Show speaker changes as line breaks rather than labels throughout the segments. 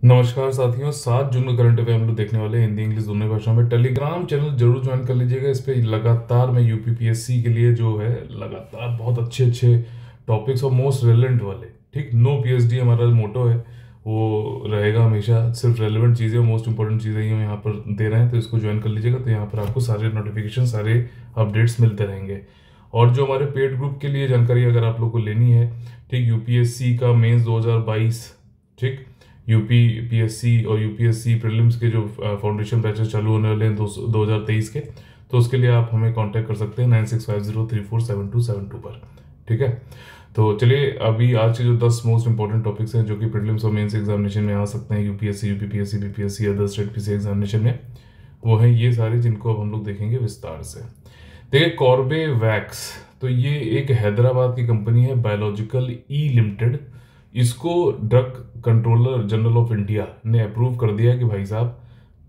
नमस्कार साथियों, 7 जून का करंट अफेयर हम लोग देखने वाले हैं हिंदी इंग्लिश दोनों भाषाओं में। टेलीग्राम चैनल जरूर ज्वाइन कर लीजिएगा। इस पे लगातार मैं यूपीपीएससी के लिए जो है लगातार बहुत अच्छे अच्छे टॉपिक्स और मोस्ट रेलेवेंट वाले, ठीक, नो पीएचडी हमारा मोटो है, वो रहेगा हमेशा। सिर्फ रेलेवेंट चीज़ें, मोस्ट इंपॉर्टेंट चीज़ें ही हम यहाँ पर दे रहे हैं, तो इसको ज्वाइन कर लीजिएगा। तो यहाँ पर आपको सारे नोटिफिकेशन, सारे अपडेट्स मिलते रहेंगे। और जो हमारे पेड ग्रुप के लिए जानकारी अगर आप लोग को लेनी है, ठीक, यूपीएससी का मेंस 2022, ठीक, यूपी पीएससी और यूपीएससी प्रीलिम्स के जो फाउंडेशन बैचेस चालू होने वाले हैं 2023 के, तो उसके लिए आप हमें कांटेक्ट कर सकते हैं 9650347272 पर। ठीक है, तो चलिए अभी आज के जो 10 मोस्ट इंपॉर्टेंट टॉपिक्स हैं जो कि प्रीलिम्स और मेंस एग्जामिनेशन में आ सकते हैं, UPSC, UPPSC, BPSC, other state PC examination में, वो है ये सारे जिनको अब हम लोग देखेंगे विस्तार से। देखिए, कॉर्बेवैक्स, तो ये एक हैदराबाद की कंपनी है, बायोलॉजिकल ई लिमिटेड। इसको drug controller general of India ने अप्रूव कर दिया कि भाई साहब,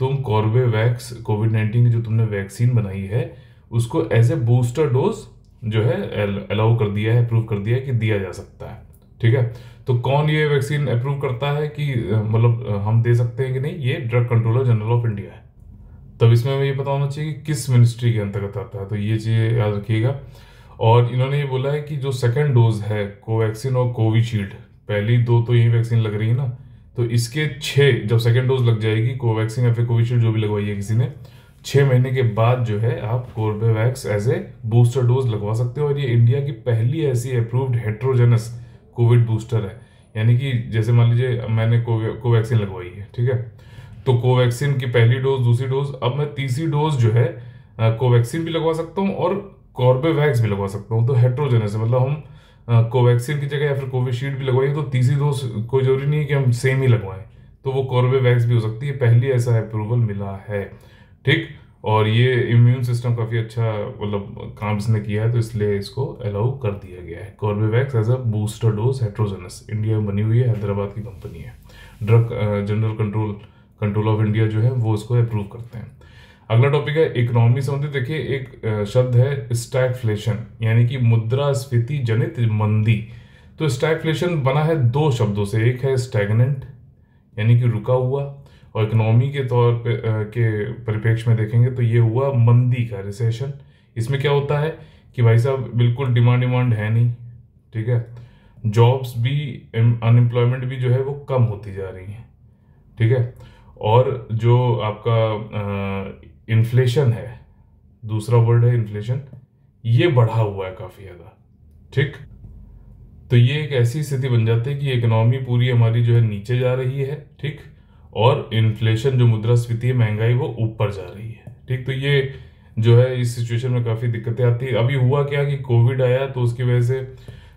तुम कॉर्बेवैक्स कोविड-19 की जो तुमने वैक्सीन बनाई है उसको एज ए बूस्टर डोज जो है अलाउ कर दिया है, अप्रूव कर दिया है कि दिया जा सकता है। ठीक है, तो कौन ये वैक्सीन अप्रूव करता है कि मतलब हम दे सकते हैं कि नहीं, ये drug controller general of India है। तब इसमें हमें ये पता होना चाहिए कि किस मिनिस्ट्री के अंतर्गत आता है, तो ये चीज़ याद रखिएगा। और इन्होंने ये बोला है कि जो सेकंड डोज है कोवैक्सीन और कोविशील्ड, पहली दो तो यही वैक्सीन लग रही है ना, तो इसके 6 जब सेकंड डोज लग जाएगी कोवैक्सीन या फिर कोविशील्ड जो भी लगवाई है किसी ने, 6 महीने के बाद जो है आप Corbevax as a booster dose लगवा सकते हो। और ये इंडिया की पहली ऐसी अप्रूव्ड हेट्रोजेनस कोविड बूस्टर है। यानी कि जैसे मान लीजिए मैंने कोवैक्सीन लगवाई है, ठीक है, तो कोवैक्सीन की पहली डोज, दूसरी डोज, अब मैं तीसरी डोज जो है कोवैक्सीन भी लगवा सकता हूँ और कॉर्बेवैक्स भी लगवा सकता हूँ। तो हेट्रोजेनस है, मतलब हम कोवैक्सीन की जगह या फिर कोविशील्ड भी लगवाइए तो तीसरी डोज कोई जरूरी नहीं है कि हम सेम ही लगवाएं, तो वो कॉर्बेवैक्स भी हो सकती है। पहली ऐसा अप्रूवल मिला है, ठीक। और ये इम्यून सिस्टम काफ़ी अच्छा मतलब काम इसने किया है, तो इसलिए इसको अलाउ कर दिया गया है। Corbevax as a booster dose heterogenous, India में बनी हुई है, हैदराबाद की कंपनी है। Drug general control of India जो है वो इसको अप्रूव करते हैं। अगला टॉपिक है इकोनॉमी संबंधित। देखिए, एक शब्द है स्टैगफ्लेशन, यानी कि मुद्रास्फीति जनित मंदी। तो स्टैगफ्लेशन बना है 2 शब्दों से, एक है स्टैग्नेंट यानी कि रुका हुआ, और इकोनॉमी के तौर पे के परिप्रेक्ष्य में देखेंगे तो ये हुआ मंदी का, रिसेशन। इसमें क्या होता है कि भाई साहब बिल्कुल डिमांड है नहीं, ठीक है, जॉब्स भी, अनएम्प्लॉयमेंट भी जो है वो कम होती जा रही है, ठीक है, और जो आपका इन्फ्लेशन है, दूसरा वर्ड है इन्फ्लेशन, ये बढ़ा हुआ है काफी ज्यादा, ठीक। तो ये एक ऐसी स्थिति बन जाती है कि इकोनॉमी पूरी हमारी जो है नीचे जा रही है, ठीक, और इन्फ्लेशन जो मुद्रास्फीति है, महंगाई, वो ऊपर जा रही है, ठीक। तो ये जो है इस सिचुएशन में काफी दिक्कतें आती है। अभी हुआ क्या कि कोविड आया तो उसकी वजह से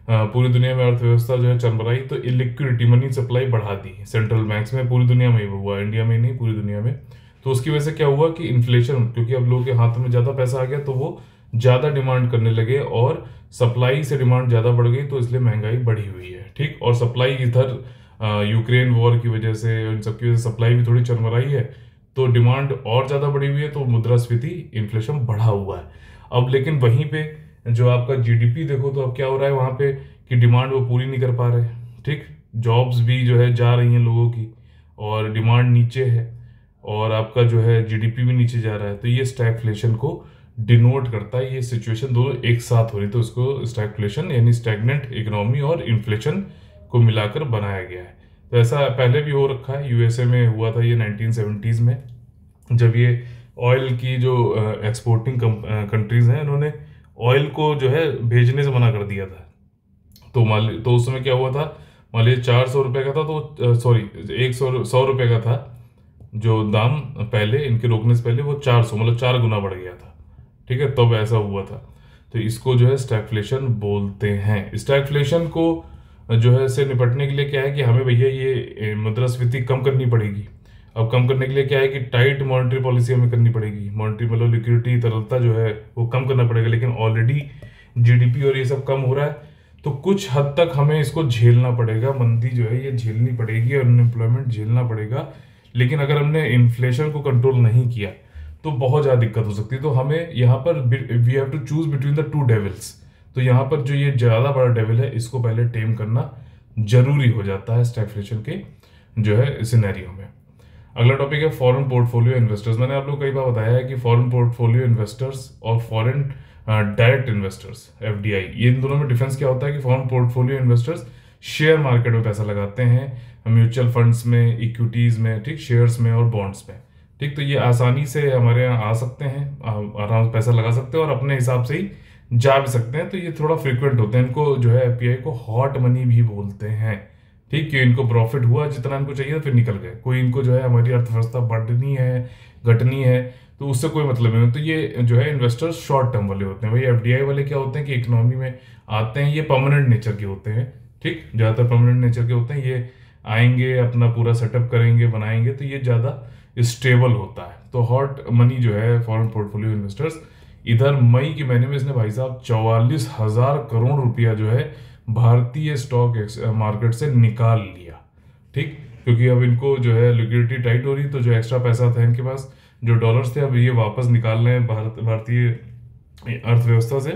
पूरी दुनिया में अर्थव्यवस्था जो है चरमराई, तो इलिक्विडिटी, मनी सप्लाई बढ़ा दी सेंट्रल बैंक्स में, पूरी दुनिया में ही हुआ, इंडिया में ही नहीं पूरी दुनिया में। तो उसकी वजह से क्या हुआ कि इन्फ्लेशन, क्योंकि अब लोगों के हाथ में ज्यादा पैसा आ गया तो वो ज्यादा डिमांड करने लगे और सप्लाई से डिमांड ज्यादा बढ़ गई, तो इसलिए महंगाई बढ़ी हुई है, ठीक। और सप्लाई इधर यूक्रेन वॉर की वजह से, इन सबकी वजह से सप्लाई भी थोड़ी चरमराई है, तो डिमांड और ज्यादा बढ़ी हुई है, तो मुद्रास्फीति, इन्फ्लेशन बढ़ा हुआ है। अब लेकिन वहीं पे जो आपका जीडीपी देखो तो अब क्या हो रहा है वहां पे कि डिमांड वो पूरी नहीं कर पा रहे, ठीक। जॉब्स भी जो है जा रही हैं लोगों की और डिमांड नीचे है, और आपका जो है जीडीपी भी नीचे जा रहा है, तो ये स्टैगफ्लेशन को डिनोट करता है। ये सिचुएशन दोनों एक साथ हो रही, तो इसको स्टैगफ्लेशन यानी स्टैग्नेंट इकोनॉमी और इन्फ्लेशन को मिलाकर बनाया गया है। तो ऐसा पहले भी हो रखा है, यूएसए में हुआ था ये 1970s में, जब ये ऑयल की जो एक्सपोर्टिंग कंट्रीज हैं, इन्होंने ऑयल को जो है भेजने से मना कर दिया था। तो तो उस समय क्या हुआ था, मान लीजिए 400 रुपये का था, तो सॉरी 100 रुपये का था जो दाम पहले, इनके रोकने से पहले वो 400, मतलब 4 गुना बढ़ गया था, ठीक है, तब ऐसा हुआ था। तो इसको जो है स्टैगफ्लेशन बोलते हैं। स्टैगफ्लेशन को जो है से निपटने के लिए क्या है कि हमें भैया ये मुद्रास्फीति कम करनी पड़ेगी। अब कम करने के लिए क्या है कि टाइट मॉनेटरी पॉलिसी हमें करनी पड़ेगी, मॉनेटरी मतलब लिक्विडिटी, तरलता जो है वो कम करना पड़ेगा। लेकिन ऑलरेडी जीडीपी और ये सब कम हो रहा है, तो कुछ हद तक हमें इसको झेलना पड़ेगा, मंदी जो है ये झेलनी पड़ेगी, अनएम्प्लॉयमेंट झेलना पड़ेगा। लेकिन अगर हमने इन्फ्लेशन को कंट्रोल नहीं किया तो बहुत ज़्यादा दिक्कत हो सकती है। तो हमें यहाँ पर we have to choose between the 2 devils. तो यहाँ पर जो ये ज़्यादा बड़ा डेविल है, इसको पहले टेम करना जरूरी हो जाता है स्टैगफ्लेशन के जो है सिनेरियो में। अगला टॉपिक है फॉरेन पोर्टफोलियो इन्वेस्टर्स। मैंने आप लोग कई बार बताया है कि फॉरेन पोर्टफोलियो इन्वेस्टर्स और फॉरेन डायरेक्ट इन्वेस्टर्स एफडीआई, ये इन दोनों में डिफरेंस क्या होता है कि foreign portfolio investors share market में पैसा लगाते हैं, म्यूचुअल फंड्स में, इक्विटीज में, ठीक, शेयर्स में और बॉन्ड्स में, ठीक। तो ये आसानी से हमारे यहाँ आ सकते हैं, आराम से पैसा लगा सकते हैं और अपने हिसाब से ही जा भी सकते हैं। तो ये थोड़ा फ्रिक्वेंट होते हैं, इनको जो है एफपीआई को हॉट मनी भी बोलते हैं, ठीक। कि इनको प्रॉफिट हुआ जितना इनको चाहिए फिर निकल गए, कोई इनको जो है हमारी अर्थव्यवस्था बढ़नी है घटनी है तो उससे कोई मतलब नहीं। तो ये जो है इन्वेस्टर्स शॉर्ट टर्म वाले होते हैं। वही एफडीआई वाले क्या होते हैं कि इकोनॉमी में आते हैं, ये परमानेंट नेचर के होते हैं, ठीक, ज़्यादातर परमानेंट नेचर के होते हैं। ये आएंगे, अपना पूरा सेटअप करेंगे, बनाएंगे, तो ये ज़्यादा स्टेबल होता है। तो हॉट मनी जो है फॉरेन पोर्टफोलियो इन्वेस्टर्स, इधर मई के महीने में इसने भाई साहब 44,000 करोड़ रुपया जो है भारतीय स्टॉक मार्केट से निकाल लिया, ठीक। क्योंकि अब इनको जो है लिक्विडिटी टाइट हो रही, तो जो एक्स्ट्रा पैसा था इनके पास, जो डॉलर्स थे, अब ये वापस निकाल रहे हैं भारतीय अर्थव्यवस्था से,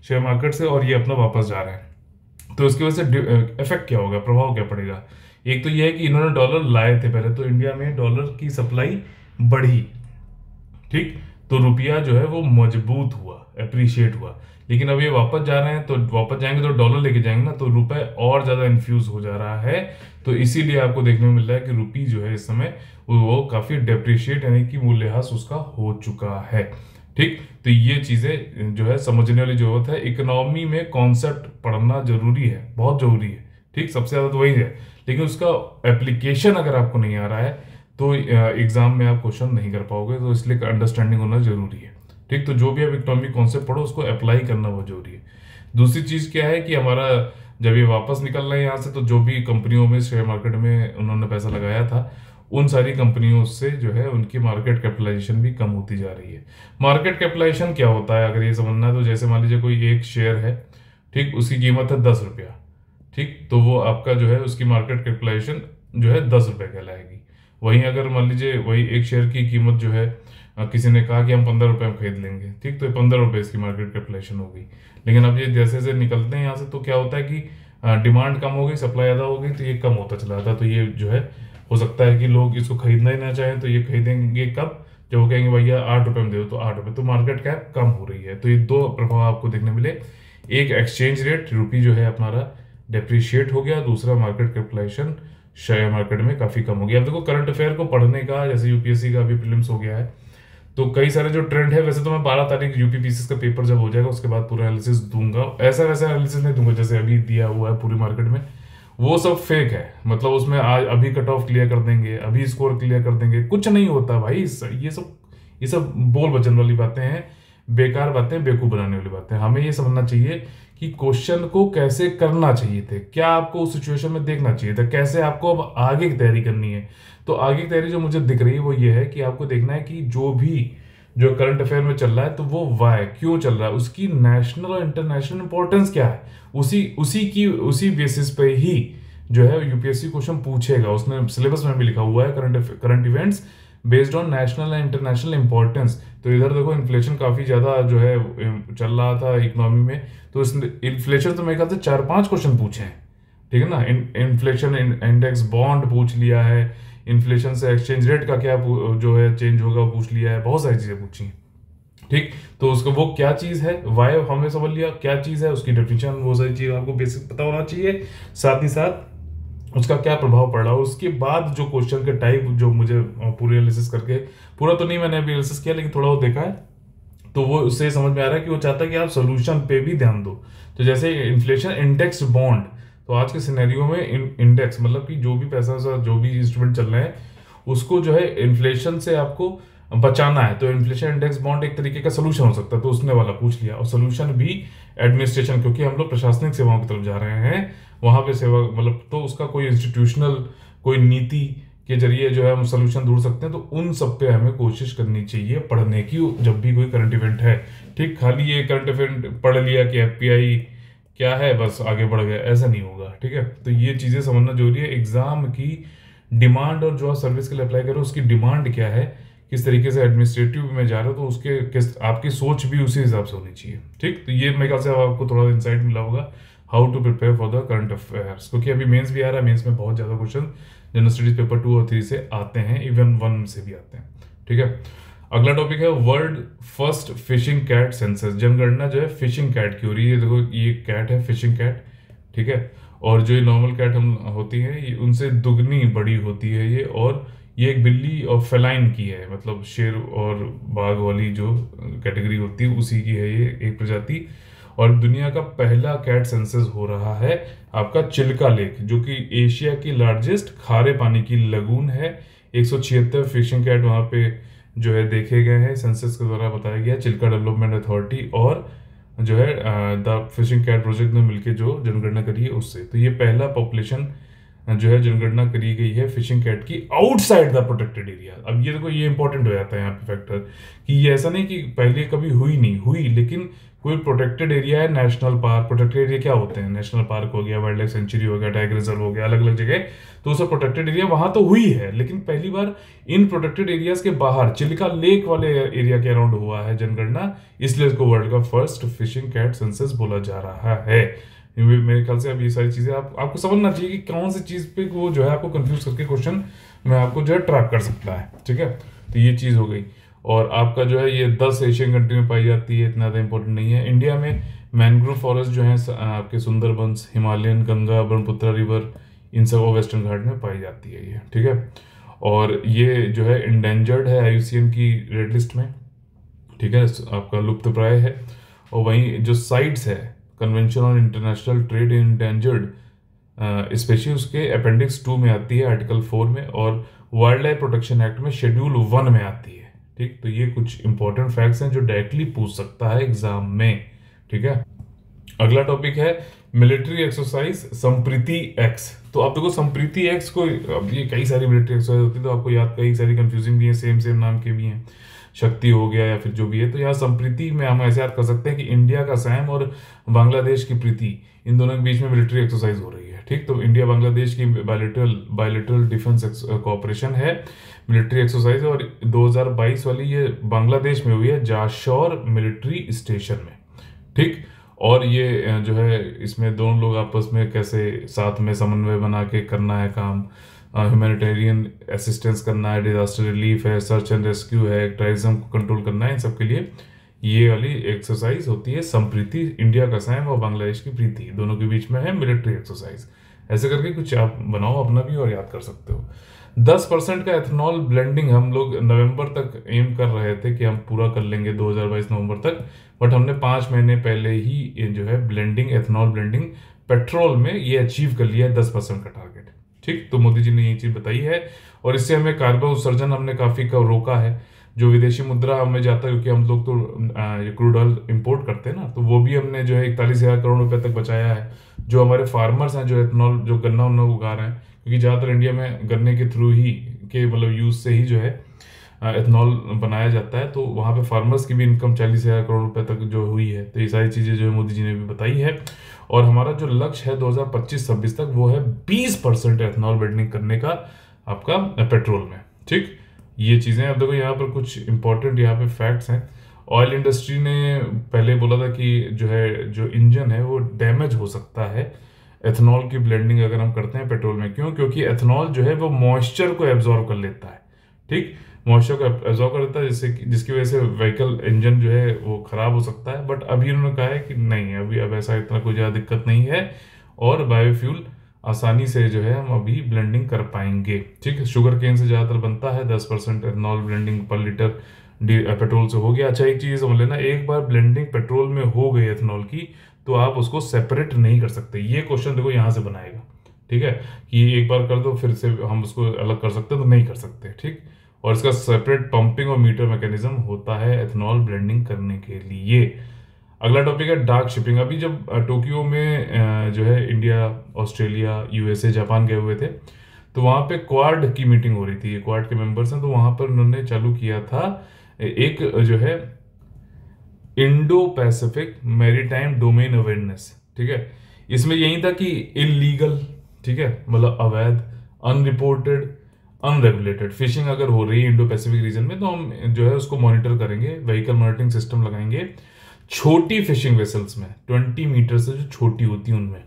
शेयर मार्केट से, और ये अपना वापस जा रहे हैं। तो इसकी वजह से इफेक्ट क्या होगा, प्रभाव क्या पड़ेगा? एक तो ये है कि इन्होंने डॉलर लाए थे पहले, तो इंडिया में डॉलर की सप्लाई बढ़ी, ठीक, तो रुपया जो है वो मजबूत हुआ, अप्रिशिएट हुआ। लेकिन अब ये वापस जा रहे हैं, तो वापस जाएंगे तो डॉलर लेके जाएंगे ना, तो रुपए और ज्यादा इन्फ्यूज हो जा रहा है। तो इसीलिए आपको देखने में मिल रहा है कि रुपी जो है इस समय वो काफी डेप्रिशिएट, यानी कि मूल्यह्रास उसका हो चुका है, ठीक। तो ये चीजें जो है समझने वाली जरूरत है। इकोनॉमी में कॉन्सेप्ट पढ़ना जरूरी है, बहुत जरूरी है, ठीक, सबसे ज्यादा तो वही है। लेकिन उसका एप्लीकेशन अगर आपको नहीं आ रहा है तो एग्जाम में आप क्वेश्चन नहीं कर पाओगे, तो इसलिए अंडरस्टैंडिंग होना जरूरी है, ठीक। तो जो भी आप इकोनॉमिक कॉन्सेप्ट पढ़ो उसको अप्लाई करना बहुत जरूरी है। दूसरी चीज क्या है कि हमारा जब ये वापस निकल रहा है यहाँ से, तो जो भी कंपनियों में शेयर मार्केट में उन्होंने पैसा लगाया था, उन सारी कंपनियों से जो है उनकी मार्केट कैपिटलाइजेशन भी कम होती जा रही है। मार्केट कैपिटलाइजेशन क्या होता है अगर ये समझना है, तो जैसे मान लीजिए कोई एक शेयर है, ठीक, उसकी कीमत है 10 रुपया, ठीक, तो वो आपका जो है उसकी मार्केट कैपिटलाइजेशन जो है 10 रुपये कहलाएगी। वहीं अगर मान लीजिए वही एक शेयर की कीमत जो है किसी ने कहा कि हम 15 रुपये में खरीद लेंगे, ठीक, तो 15 रुपये इसकी मार्केट कैपिटलाइजेशन होगी। लेकिन अब ये जैसे जैसे निकलते हैं यहाँ से, तो क्या होता है कि डिमांड कम हो गई, सप्लाई ज़्यादा हो गई, तो ये कम होता चला जाता है। तो ये जो है हो सकता है कि लोग इसको खरीदना ही ना चाहें, तो ये खरीदेंगे कब, जब वो कहेंगे भैया 8 रुपये में दे दो, तो 8 रुपये, तो मार्केट कैप कम हो रही है। तो ये दो प्रभाव आपको देखने मिले, एक एक्सचेंज रेट, रुपी जो है अपना डेप्रिशिएट हो गया, दूसरा मार्केट कैपिटलाइजेशन शेयर मार्केट में काफी कम हो गया। अब देखो करंट अफेयर को पढ़ने का, जैसे यूपीएससी का अभी प्रीलिम्स हो गया है, तो कई सारे जो ट्रेंड है, वैसे तो मैं 12 तारीख यूपीपीसीएस का पेपर जब हो जाएगा उसके बाद पूरा एनालिसिस दूंगा, ऐसा वैसा एनालिसिस नहीं दूंगा जैसे अभी दिया हुआ है पूरी मार्केट में, वो सब फेक है। मतलब उसमें आज अभी कट ऑफ क्लियर कर देंगे, अभी स्कोर क्लियर कर देंगे, कुछ नहीं होता भाई। ये सब बोल बचन वाली बातें हैं, बेकार बातें, बेवकूफ बनाने वाली बातें। हमें ये समझना चाहिए कि क्वेश्चन को कैसे करना चाहिए थे, क्या आपको उस सिचुएशन में देखना चाहिए था, कैसे आपको अब आगे की तैयारी करनी है। तो आगे की तैयारी जो मुझे दिख रही है वो ये है कि आपको देखना है कि जो करंट अफेयर में चल रहा है, तो वो वाई क्यों चल रहा है, उसकी नेशनल और इंटरनेशनल इंपॉर्टेंस क्या है, उसी बेसिस पे ही जो है यूपीएससी क्वेश्चन पूछेगा। उसने सिलेबस में भी लिखा हुआ है current events based on national and international importance. तो इधर देखो इन्फ्लेशन काफी ज्यादा जो है चल रहा था इकोनॉमी में, तो इन्फ्लेशन तो मेरे ख्याल से 4-5 क्वेश्चन पूछे हैं, ठीक है ना। इन्फ्लेशन इंडेक्स बॉन्ड पूछ लिया है, इन्फ्लेशन से एक्सचेंज रेट का क्या जो है चेंज होगा वो पूछ लिया है, बहुत सारी चीजें पूछी हैं, ठीक। तो उसको वो क्या चीज है, वाई हमने समझ लिया क्या चीज है, उसकी डेफिनेशन, वो सारी चीज आपको बेसिक पता होना चाहिए, साथ ही साथ उसका क्या प्रभाव पड़ रहा है। उसके बाद जो क्वेश्चन के टाइप जो मुझे पूरे एनालिसिस करके, पूरा तो नहीं मैंने अभी एनालिसिस किया लेकिन थोड़ा वो देखा है, तो वो उससे समझ में आ रहा है कि वो चाहता है कि आप सोल्यूशन पे भी ध्यान दो। तो जैसे इन्फ्लेशन इंडेक्स बॉन्ड, तो आज के सिनेरियो में इंडेक्स मतलब कि जो भी पैसा जो भी इंस्ट्रूमेंट चल रहे हैं उसको जो है इन्फ्लेशन से आपको बचाना है, तो इन्फ्लेशन इंडेक्स बॉन्ड एक तरीके का सोल्यूशन हो सकता है। तो उसने वाला पूछ लिया, और सोल्यूशन भी एडमिनिस्ट्रेशन, क्योंकि हम लोग प्रशासनिक सेवाओं की तरफ जा रहे हैं, वहां पे सेवा मतलब, तो उसका कोई इंस्टीट्यूशनल कोई नीति के जरिए जो है हम सोल्यूशन ढूंढ सकते हैं। तो उन सब पे हमें कोशिश करनी चाहिए पढ़ने की, जब भी कोई करंट इवेंट है, ठीक। खाली ये करंट इवेंट पढ़ लिया कि एफपीआई क्या है बस आगे बढ़ गया, ऐसा नहीं होगा, ठीक है। तो ये चीजें समझना जरूरी है। एग्जाम की डिमांड और जो आप सर्विस के लिए अप्लाई करो उसकी डिमांड क्या है, किस तरीके से एडमिनिस्ट्रेटिव में जा रहे हो, तो उसके आपकी सोच भी उसी हिसाब से होनी चाहिए, ठीक। तो ये मेरे ख्याल से आपको थोड़ा इंसाइट मिला होगा। How to prepare for the current affairs, क्योंकि अभी मेंस भी आ रहा है, मेंस में बहुत ज़्यादा क्वेश्चन जनरल स्टडीज पेपर 2 और 3 से आते हैं, इवन 1 से भी आते हैं। ठीक है, अगला टॉपिक है world first fishing cat census. जनगणना जो है फिशिंग कैट की हो रही है। देखो ये कैट है, फिशिंग कैट, ठीक है, और जो ये नॉर्मल कैट हम होती है ये उनसे दुगनी बड़ी होती है ये, और ये एक बिल्ली और फेलाइन की है, मतलब शेर और बाघ वाली जो कैटेगरी होती है उसी की है ये एक प्रजाति। और दुनिया का पहला कैट सेंसस हो रहा है आपका चिल्का लेक, जो कि एशिया की लार्जेस्ट खारे पानी की लगून है। 176 फिशिंग कैट वहां पे जो है देखे गए हैं, सेंसस के द्वारा बताया गया, चिल्का डेवलपमेंट अथॉरिटी और जो है द फिशिंग कैट प्रोजेक्ट ने मिलकर जो जनगणना करी है उससे। तो ये पहला पॉपुलेशन जो है जनगणना करी गई है फिशिंग कैट की आउटसाइड द प्रोटेक्टेड एरिया। अब ये देखो ये इंपॉर्टेंट हो जाता है यहाँ पे फैक्टर, कि ये ऐसा नहीं कि पहले कभी हुई नहीं हुई, लेकिन कोई प्रोटेक्टेड एरिया है, नेशनल पार्क, प्रोटेक्टेड एरिया क्या होते हैं, नेशनल पार्क हो गया, वाइल्ड लाइफ सेंचुरी हो गया, टाइगर रिजर्व हो गया, अलग अलग जगह, तो उसका प्रोटेक्टेड एरिया वहां तो हुई है, लेकिन पहली बार इन प्रोटेक्टेड एरियाज के बाहर चिल्का लेक वाले एरिया के अराउंड हुआ है जनगणना, इसलिए इसको वर्ल्ड का फर्स्ट फिशिंग कैट सेंसस बोला जा रहा है। मेरे ख्याल से अब ये सारी चीजें आपको समझना चाहिए कि कौन सी चीज पे वो जो है आपको कंफ्यूज करके क्वेश्चन में आपको जो है ट्रैप कर सकता है। ठीक है, तो ये चीज हो गई। और आपका जो है ये 10 एशियन कंट्री में पाई जाती है, इतना ज़्यादा इंपॉर्टेंट नहीं है। इंडिया में मैंग्रोव फॉरेस्ट जो है आपके सुंदरबंस, हिमालयन, गंगा, ब्रह्मपुत्र रिवर, इन सब वेस्टर्न घाट में पाई जाती है ये। ठीक है, और ये जो है इंडेंजर्ड है IUCN की रेड लिस्ट में। ठीक है, आपका लुप्त प्राय है। और वहीं जो साइट्स है convention on international trade in endangered, specially उसके अपेंडिक्स 2 में आती है, आर्टिकल 4 में, और वाइल्ड लाइफ प्रोटेक्शन एक्ट में शेड्यूल 1 में आती है। ठीक, तो ये कुछ इंपॉर्टेंट फैक्ट्स हैं जो डायरेक्टली पूछ सकता है एग्जाम में। ठीक है, अगला टॉपिक है मिलिट्री एक्सरसाइज संप्रीति एक्स। तो आप देखो संप्रीति एक्स को, अब ये कई सारी मिलिट्री एक्सरसाइज होती है तो आपको याद, कई सारी कंफ्यूजिंग भी है, सेम नाम के भी हैं, शक्ति हो गया या फिर जो भी है। तो यहाँ संप्रीति में हम ऐसे याद कर सकते हैं कि इंडिया का सैम और बांग्लादेश की प्रीति, इन दोनों के बीच में मिलिट्री एक्सरसाइज हो रही है। ठीक, तो इंडिया बांग्लादेश की बायलेटरल डिफेंस कोऑपरेशन है मिलिट्री एक्सरसाइज, और 2022 वाली ये बांग्लादेश में हुई है, जाशोर मिलिट्री स्टेशन में। ठीक, और ये जो है इसमें दोनों लोग आपस में कैसे साथ में समन्वय बना के करना है काम, ह्यूमैनिटेरियन असिस्टेंस करना है, डिजास्टर रिलीफ है, सर्च एंड रेस्क्यू है, टेररिज्म को कंट्रोल करना है, इन सब के लिए ये वाली एक्सरसाइज होती है संप्रीति। इंडिया का सैम और बांग्लादेश की प्रीति, दोनों के बीच में है मिलिट्री एक्सरसाइज। ऐसे करके कुछ आप बनाओ अपना भी और याद कर सकते हो। 10% का एथनॉल ब्लेंडिंग हम लोग नवंबर तक एम कर रहे थे कि हम पूरा कर लेंगे 2022 नवंबर तक, बट हमने 5 महीने पहले ही जो है ब्लेंडिंग, एथनॉल ब्लेंडिंग पेट्रोल में ये अचीव कर लिया है 10% का टारगेट। ठीक, तो मोदी जी ने ये चीज बताई है, और इससे हमें कार्बन उत्सर्जन हमने काफी रोका है। जो विदेशी मुद्रा हमें जाता है, क्योंकि हम लोग तो क्रूड ऑयल इंपोर्ट करते हैं ना, तो वो भी हमने जो है 41,000 करोड़ रुपए तक बचाया है। जो हमारे फार्मर्स हैं जो एथनॉल, जो गन्ना उन्ना उगा रहे हैं, क्योंकि ज़्यादातर इंडिया में गन्ने के थ्रू ही के मतलब यूज से ही जो है एथनॉल बनाया जाता है, तो वहाँ पे फार्मर्स की भी इनकम 40,000 करोड़ रुपए तक जो हुई है। तो ये सारी चीज़ें जो है मोदी जी ने भी बताई है। और हमारा जो लक्ष्य है 2025-26 तक, वो है 20% एथनॉल ब्लेंडिंग करने का आपका पेट्रोल में। ठीक, ये चीज़ें अब देखो यहाँ पर कुछ इंपॉर्टेंट यहाँ पे फैक्ट्स हैं। ऑयल इंडस्ट्री ने पहले बोला था कि जो है जो इंजन है वो डैमेज हो सकता है एथनॉल की ब्लेंडिंग अगर हम करते हैं पेट्रोल में। क्यों? क्योंकि एथनॉल जो है वो मॉइस्चर को एब्जॉर्व कर लेता है। ठीक, मॉइस्चर को एब्जॉर्व कर लेता है, जिसकी वजह से व्हीकल इंजन जो है वो खराब हो सकता है। बट अभी उन्होंने कहा है कि नहीं, अभी अब ऐसा इतना कोई ज़्यादा दिक्कत नहीं है, और बायोफ्यूल आसानी से जो है हम अभी ब्लेंडिंग कर पाएंगे। ठीक है, शुगर केन से ज़्यादातर बनता है, 10% एथनॉल ब्लेंडिंग पर लीटर पेट्रोल से हो गया। अच्छा, एक चीज़ समझ लेना, एक बार ब्लेंडिंग पेट्रोल में हो गई एथनॉल की, तो आप उसको सेपरेट नहीं कर सकते। ये क्वेश्चन देखो यहाँ से बनाएगा, ठीक है, कि एक बार कर दो फिर से हम उसको अलग कर सकते हैं, तो नहीं कर सकते। ठीक, और इसका सेपरेट पंपिंग और मीटर मैकेनिज्म होता है एथनॉल ब्लेंडिंग करने के लिए। अगला टॉपिक है डार्क शिपिंग। अभी जब टोक्यो में जो है इंडिया, ऑस्ट्रेलिया, USA, जापान गए हुए थे, तो वहाँ पे क्वाड की मीटिंग हो रही थी, क्वाड के मेंबर्स हैं, तो वहाँ पर उन्होंने चालू किया था एक जो है Indo Pacific maritime domain awareness. ठीक है, इसमें यही था कि इलीगल, ठीक है, मतलब अवैध, अनरिपोर्टेड, अनरेगुलेटेड फिशिंग अगर हो रही है इंडो पैसिफिक रीजन में, तो हम जो है उसको मॉनिटर करेंगे, व्हीकल मॉनिटरिंग सिस्टम लगाएंगे, छोटी फिशिंग वेसल्स में, 20 मीटर से जो छोटी होती है उनमें,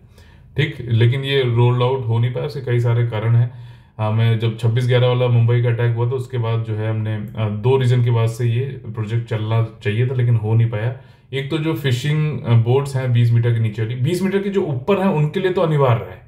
ठीक। लेकिन ये रोल आउट हो नहीं पाया, उसके कई सारे कारण हैं। हमें जब 26/11 वाला मुंबई का अटैक हुआ तो उसके बाद जो है हमने दो रीजन के बाद से ये प्रोजेक्ट चलना चाहिए था, लेकिन हो नहीं पाया। एक तो जो फिशिंग बोट्स हैं 20 मीटर के नीचे वाली, 20 मीटर के जो ऊपर हैं उनके लिए तो अनिवार्य है,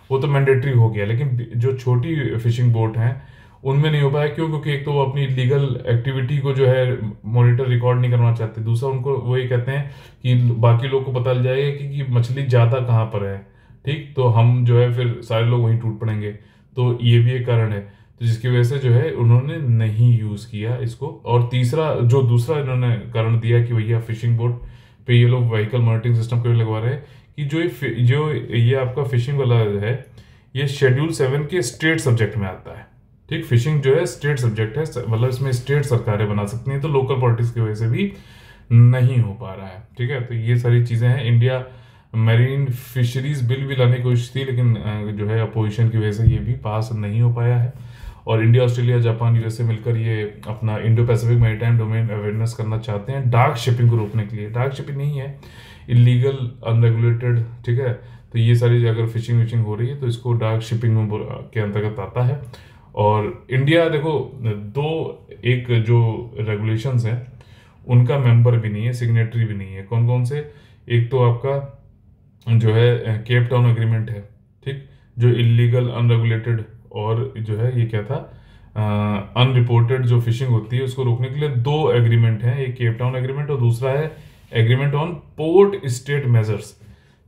वो तो मैंडेटरी हो गया, लेकिन जो छोटी फिशिंग बोट हैं उनमें नहीं हो पाया। क्यों? क्योंकि एक तो वो अपनी लीगल एक्टिविटी को जो है मॉनिटर रिकॉर्ड नहीं करना चाहते, दूसरा उनको वो ये कहते हैं कि बाकी लोग को पता चल जाएगा कि मछली ज़्यादा कहाँ पर है, ठीक, तो हम जो है फिर सारे लोग वहीं टूट पड़ेंगे। तो ये भी एक कारण है, तो जिसकी वजह से जो है उन्होंने नहीं यूज़ किया इसको। और तीसरा जो दूसरा इन्होंने कारण दिया कि भैया फिशिंग बोट पे ये लोग व्हीकल मॉनिटरिंग सिस्टम क्यों लगवा रहे हैं कि जो ये आपका फिशिंग वाला है ये शेड्यूल 7 के स्टेट सब्जेक्ट में आता है, ठीक। फिशिंग जो है स्टेट सब्जेक्ट है, मतलब इसमें स्टेट सरकारें बना सकती हैं, तो लोकल पॉलिटिक्स की वजह से भी नहीं हो पा रहा है, ठीक है। तो ये सारी चीज़ें हैं। इंडिया मैरीन फिशरीज बिल भी लाने की कोशिश थी, लेकिन जो है अपोजिशन की वजह से ये भी पास नहीं हो पाया है। और इंडिया, ऑस्ट्रेलिया, जापान, यूएसए मिलकर ये अपना Indo Pacific maritime domain awareness करना चाहते हैं डार्क शिपिंग को रोकने के लिए। डार्क शिपिंग नहीं है, इलीगल, अनरेगुलेटेड, ठीक है। तो ये सारी अगर फिशिंग विशिंग हो रही है तो इसको डार्क शिपिंग में के अंतर्गत आता है। और इंडिया देखो एक जो रेगुलेशंस हैं उनका मेंबर भी नहीं है, सिग्नेटरी भी नहीं है। कौन कौन से? एक तो आपका जो है केप टाउन एग्रीमेंट है, ठीक, जो इलीगल, अनरेगुलेटेड और जो है ये क्या था, अनरिपोर्टेड जो फिशिंग होती है उसको रोकने के लिए दो एग्रीमेंट हैं, एक केप टाउन एग्रीमेंट और दूसरा है agreement on port state measures.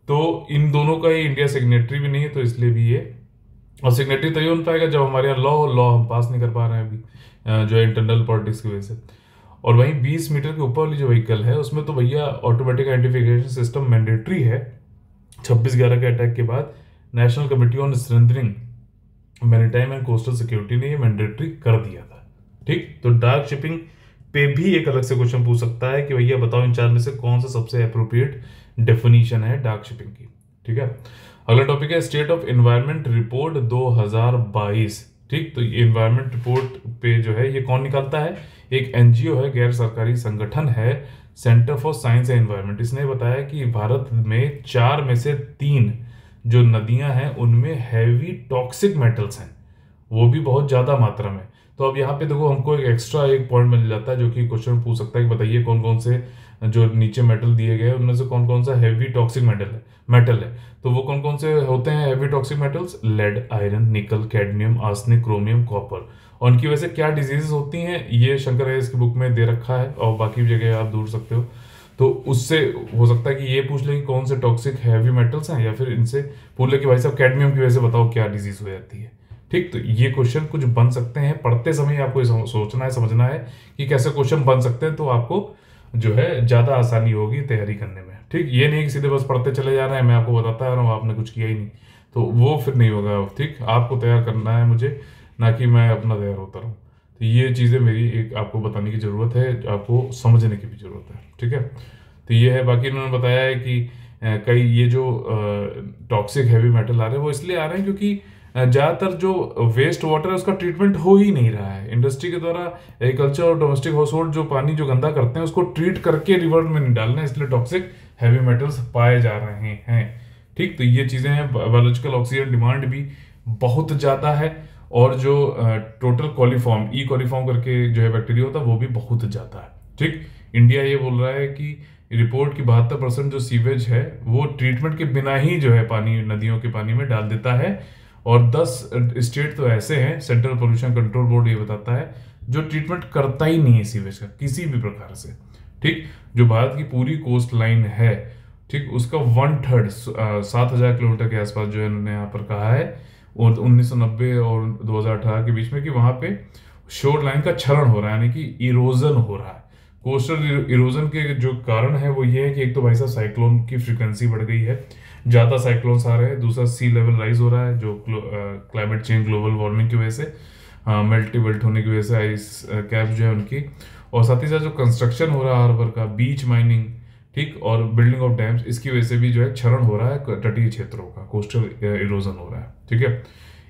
तो इन दोनों का ये इंडिया सिग्नेटरी भी नहीं है, तो इसलिए भी ये, और सिग्नेटरी तभी बन पाएगा जब हमारे यहाँ लॉ हम पास नहीं कर पा रहे हैं अभी, जो है इंटरनल पॉलिटिक्स की वजह से। और वहीं 20 मीटर के ऊपर वाली जो व्हीकल है उसमें तो भैया ऑटोमेटिक आइडेंटिफिकेशन सिस्टम मैंडेटरी है। 26/11 के अटैक के बाद national committee on strengthening maritime and coastal security ने ये मैंडेटरी कर दिया था, ठीक। तो डार्क शिपिंग पे भी एक अलग से क्वेश्चन पूछ सकता है कि भैया बताओ इन चार में से कौन सा सबसे अप्रोप्रिएट डेफिनेशन है डार्क शिपिंग की, ठीक है। अगला टॉपिक है स्टेट ऑफ एनवायरनमेंट रिपोर्ट 2022, ठीक। तो ये एनवायरनमेंट रिपोर्ट पे जो है ये कौन निकालता है? एक एनजीओ है, गैर सरकारी संगठन है, centre for science and environment. इसने बताया कि भारत में 4 में से 3 जो नदियां हैं उनमें हैवी टॉक्सिक मेटल्स हैं, वो भी बहुत ज्यादा मात्रा में। तो अब यहाँ पे देखो हमको एक एक्स्ट्रा एक पॉइंट मिल जाता है जो कि क्वेश्चन पूछ सकता है कि बताइए कौन कौन से जो नीचे मेटल दिए गए उनमें से कौन कौन सा हैवी टॉक्सिक मेटल है। तो वो कौन कौन से होते हैं heavy toxic metals? Lead, iron, nickel, cadmium, arsenic, chromium, copper. और उनकी वजह से क्या डिजीजेस होती हैं ये शंकर आईएएस की बुक में दे रखा है और बाकी भी जगह आप ढूंढ सकते हो। तो उससे हो सकता है कि ये पूछ ले कि कौन से टॉक्सिक हैवी मेटल्स हैं, या फिर इनसे पूछ ले कि भाई साहब कैडमियम की वजह से बताओ क्या डिजीज हो जाती है, ठीक। तो ये क्वेश्चन कुछ बन सकते हैं, पढ़ते समय आपको सोचना है, समझना है कि कैसे क्वेश्चन बन सकते हैं, तो आपको जो है ज्यादा आसानी होगी तैयारी करने में, ठीक। ये नहीं कि सीधे बस पढ़ते चले जा रहे हैं, मैं आपको बताता आ रहा हूँ, आपने कुछ किया ही नहीं, तो वो फिर नहीं होगा, ठीक। आपको तैयार करना है मुझे, ना कि मैं अपना तैयार होता रहूँ। तो ये चीज़ें मेरी एक आपको बताने की ज़रूरत है, आपको समझने की भी ज़रूरत है, ठीक है। तो ये है। बाकी इन्होंने बताया है कि कई ये जो टॉक्सिक हैवी मेटल आ रहे हैं वो इसलिए आ रहे हैं क्योंकि ज़्यादातर जो वेस्ट वाटर है उसका ट्रीटमेंट हो ही नहीं रहा है इंडस्ट्री के द्वारा। एग्रीकल्चर और डोमेस्टिक हाउस होल्ड जो पानी जो गंदा करते हैं उसको ट्रीट करके रिवर में नहीं डालना, इसलिए टॉक्सिक हैवी मेटल्स पाए जा रहे हैं, ठीक। तो ये चीज़ें हैं। बायोलॉजिकल ऑक्सीजन डिमांड भी बहुत ज़्यादा है, और जो टोटल कॉलीफॉर्म, ई कॉलीफॉर्म करके जो है बैक्टीरिया होता है वो भी बहुत ज़्यादा है, ठीक। इंडिया ये बोल रहा है कि रिपोर्ट की 72% जो सीवेज है वो ट्रीटमेंट के बिना ही जो है पानी, नदियों के पानी में डाल देता है। और 10 स्टेट तो ऐसे हैं, सेंट्रल पोल्यूशन कंट्रोल बोर्ड ये बताता है, जो ट्रीटमेंट करता ही नहीं है सीवेज का किसी भी प्रकार से, ठीक। जो भारत की पूरी कोस्ट लाइन है, ठीक, उसका 1/3 7,000 किलोमीटर के आसपास जो है इन्होंने यहाँ पर कहा है, और 1990 और 2018 के बीच में कि वहां पे शोर लाइन का क्षरण हो रहा है, यानी कि इरोजन हो रहा है। कोस्टल इरोजन के जो कारण है वो ये है कि एक तो भाई साहब साइक्लोन की फ्रीक्वेंसी बढ़ गई है, ज़्यादा साइक्लोन्स आ रहे हैं, दूसरा सी लेवल राइज हो रहा है जो क्लाइमेट चेंज, ग्लोबल वार्मिंग की वजह से, मेल्ट होने की वजह से आइस कैप जो है उनकी, और साथ ही साथ जो कंस्ट्रक्शन हो रहा है हार्बर का, बीच माइनिंग, ठीक, और बिल्डिंग ऑफ डैम्स, इसकी वजह से भी जो है क्षरण हो रहा है तटीय क्षेत्रों का, कोस्टल इरोजन हो रहा है, ठीक है।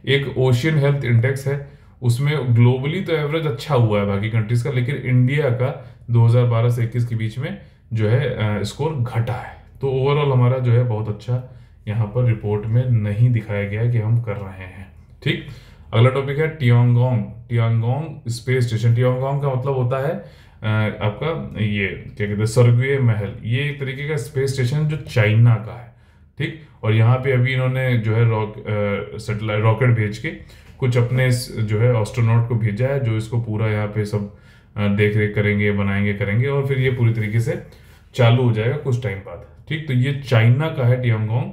एक ओशियन हेल्थ इंडेक्स है, उसमें ग्लोबली तो एवरेज अच्छा हुआ है बाकी कंट्रीज का, लेकिन इंडिया का 2012 से 21 के बीच में जो है स्कोर घटा है। तो ओवरऑल हमारा जो है बहुत अच्छा यहाँ पर रिपोर्ट में नहीं दिखाया गया कि हम कर रहे हैं। ठीक, अगला टॉपिक है Tiangong. Tiangong space station. Tiangong का मतलब होता है आपका ये क्या कहते हैं, स्वर्गीय महल। ये एक तरीके का स्पेस स्टेशन जो चाइना का है। ठीक, और यहाँ पे अभी इन्होंने जो है सैटेलाइट रॉकेट भेज के कुछ अपने जो है एस्ट्रोनॉट को भेजा है, जो इसको पूरा यहाँ पे सब देख रेख करेंगे, बनाएंगे, करेंगे, और फिर ये पूरी तरीके से चालू हो जाएगा कुछ टाइम बाद। ठीक, तो ये चाइना का है टियांगोंग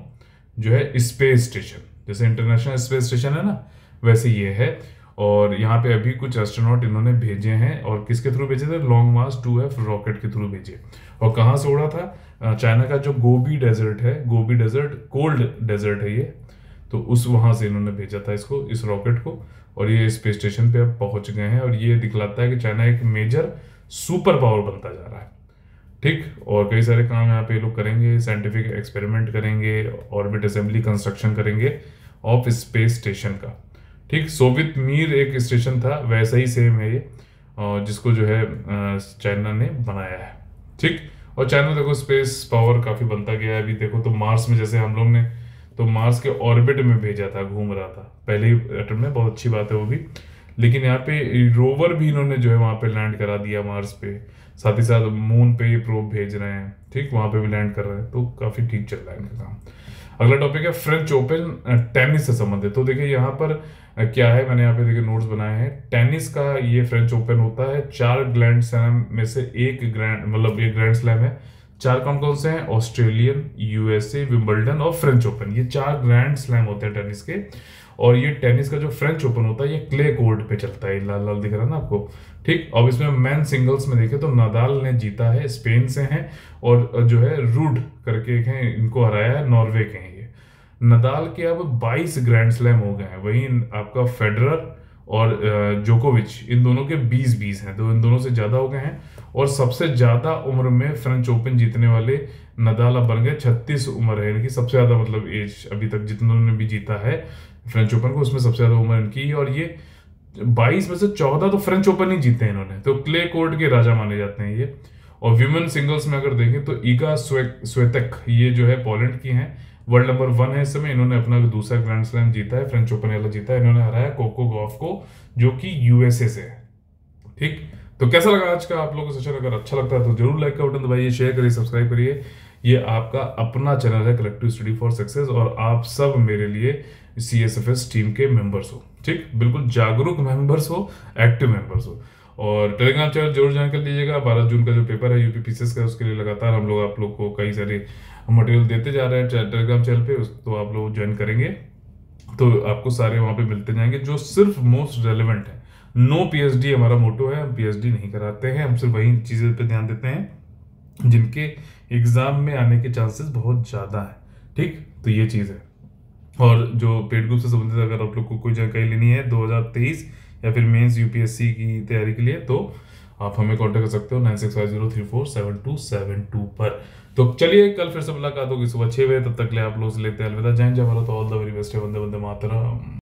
जो है स्पेस स्टेशन। जैसे इंटरनेशनल स्पेस स्टेशन है ना, वैसे ये है। और यहाँ पे अभी कुछ एस्ट्रोनॉट इन्होंने भेजे हैं, और किसके थ्रू भेजे थे? लॉन्ग मार्च 2F रॉकेट के थ्रू भेजे। और कहाँ से उड़ा था? चाइना का जो गोबी डेजर्ट है, गोबी डेजर्ट कोल्ड डेजर्ट है ये, तो उस वहां से इन्होंने भेजा था इसको, इस रॉकेट को। और ये स्पेस स्टेशन पे अब पहुंच गए हैं, और ये दिखलाता है कि चाइना एक मेजर सुपर पावर बनता जा रहा है। ठीक, और कई सारे काम यहाँ पे लोग करेंगे, साइंटिफिक एक्सपेरिमेंट करेंगे, ऑर्बिट असेंबली कंस्ट्रक्शन करेंगे ऑफ स्पेस स्टेशन का। ठीक, सोवियत मीर एक स्टेशन था, वैसा ही सेम है ये, जिसको जो है चाइना ने बनाया है। ठीक, और चाइना देखो स्पेस पावर काफी बनता गया है। अभी देखो तो मार्स में, जैसे हम लोग ने तो मार्स के ऑर्बिट में भेजा था, घूम रहा था पहले ही अटेम्प्ट में, बहुत अच्छी बात है वो भी। लेकिन यहाँ पे रोवर भी इन्होंने जो है वहां पे लैंड करा दिया मार्स पे, साथ ही साथ मून पे ये प्रोब भेज रहे हैं। ठीक, वहां पे भी लैंड कर रहे हैं, तो काफी ठीक चल रहा है इनका काम। अगला टॉपिक है फ्रेंच ओपन, टेनिस से संबंधित। तो देखिए यहाँ पर क्या है, मैंने यहाँ पे देखिए नोट्स बनाए हैं। टेनिस का ये फ्रेंच ओपन होता है, 4 ग्रैंड स्लैम में से एक ग्रैंड स्लैम है। 4 कौन कौन से हैं? ऑस्ट्रेलियन, यूएसए, विंबलडन और फ्रेंच ओपन। ये 4 ग्रैंड स्लैम होते हैं टेनिस के। और ये टेनिस का जो फ्रेंच ओपन होता है ये क्ले कोर्ट पे चलता है, लाल लाल दिख रहा है ना आपको। ठीक, अब इसमें मैन सिंगल्स में देखे तो नादाल ने जीता है, स्पेन से हैं, और जो है रूड करके एक हैं, इनको हराया है, नॉर्वे के हैं ये। नदाल के अब 22 ग्रैंड स्लैम हो गए हैं। वहीं आपका फेडरर और जोकोविच, इन दोनों के 20-20 हैं, तो इन दोनों से ज्यादा हो गए हैं। और सबसे ज्यादा उम्र में फ्रेंच ओपन जीतने वाले नदाल अब बन गए, 36 उम्र है इनकी, सबसे ज्यादा मतलब एज अभी तक जितनों ने भी जीता है फ्रेंच ओपन को, उसमें सबसे ज्यादा उम्र इनकी। और ये 22 में से 14 तो फ्रेंच ओपन ही जीते हैं इन्होंने, तो क्ले कोर्ट के राजा माने जाते हैं ये। और विमेन सिंगल्स में अगर देखें तो ईगा स्वेतेक, ये जो है पोलैंड की हैं, वर्ल्ड नंबर 1 है इस समय। इन्होंने अपना दूसरा ग्रैंड स्लैम जीता है, फ्रेंच ओपन वाला जीता है। इन्होंने हराया कोको गॉफ को, जो कि यूएसए से है। ठीक, तो कैसा लगा आज का आप लोगों को सेशन? अगर अच्छा लगता है तो जरूर लाइक का बटन दबाइए, शेयर करिए, सब्सक्राइब करिए। ये आपका अपना चैनल है कलेक्टिव स्टडी फॉर सक्सेस, और आप सब मेरे लिए CSFS टीम के मेंबर्स हो। ठीक, बिल्कुल जागरूक मेंबर्स हो, एक्टिव मेंबर्स हो। और टेलीग्राम चैनल जरूर ज्वाइन कर लीजिएगा। 12 जून का जो पेपर है यूपीपीसीएस का, उसके लिए लगातार हम लोग आप लोग को कई सारे मटेरियल देते जा रहे हैं टेलीग्राम चैनल पे, तो आप लोग ज्वाइन करेंगे तो आपको सारे वहां पे मिलते जाएंगे, जो सिर्फ मोस्ट रेलेवेंट है। नो पीएचडी हमारा मोटो है, हम पीएचडी नहीं कराते हैं, हम सिर्फ वही चीजें पे ध्यान देते हैं जिनके एग्जाम में आने के चांसेस बहुत ज्यादा है। ठीक, तो ये चीज है। और जो पेड ग्रुप से संबंधित अगर आप लोग को कोई जानकारी लेनी है 2023 या फिर मेंस यूपीएससी की तैयारी के लिए, तो आप हमें कांटेक्ट कर सकते हो 9650347272 पर। तो चलिए कल फिर से मुलाकात होगी सुबह 6 बजे, तब तक ले आप लोग से लेते हैं अलविदा। जय जय Bharat, all the very best है। वंदे वंदे मातरम।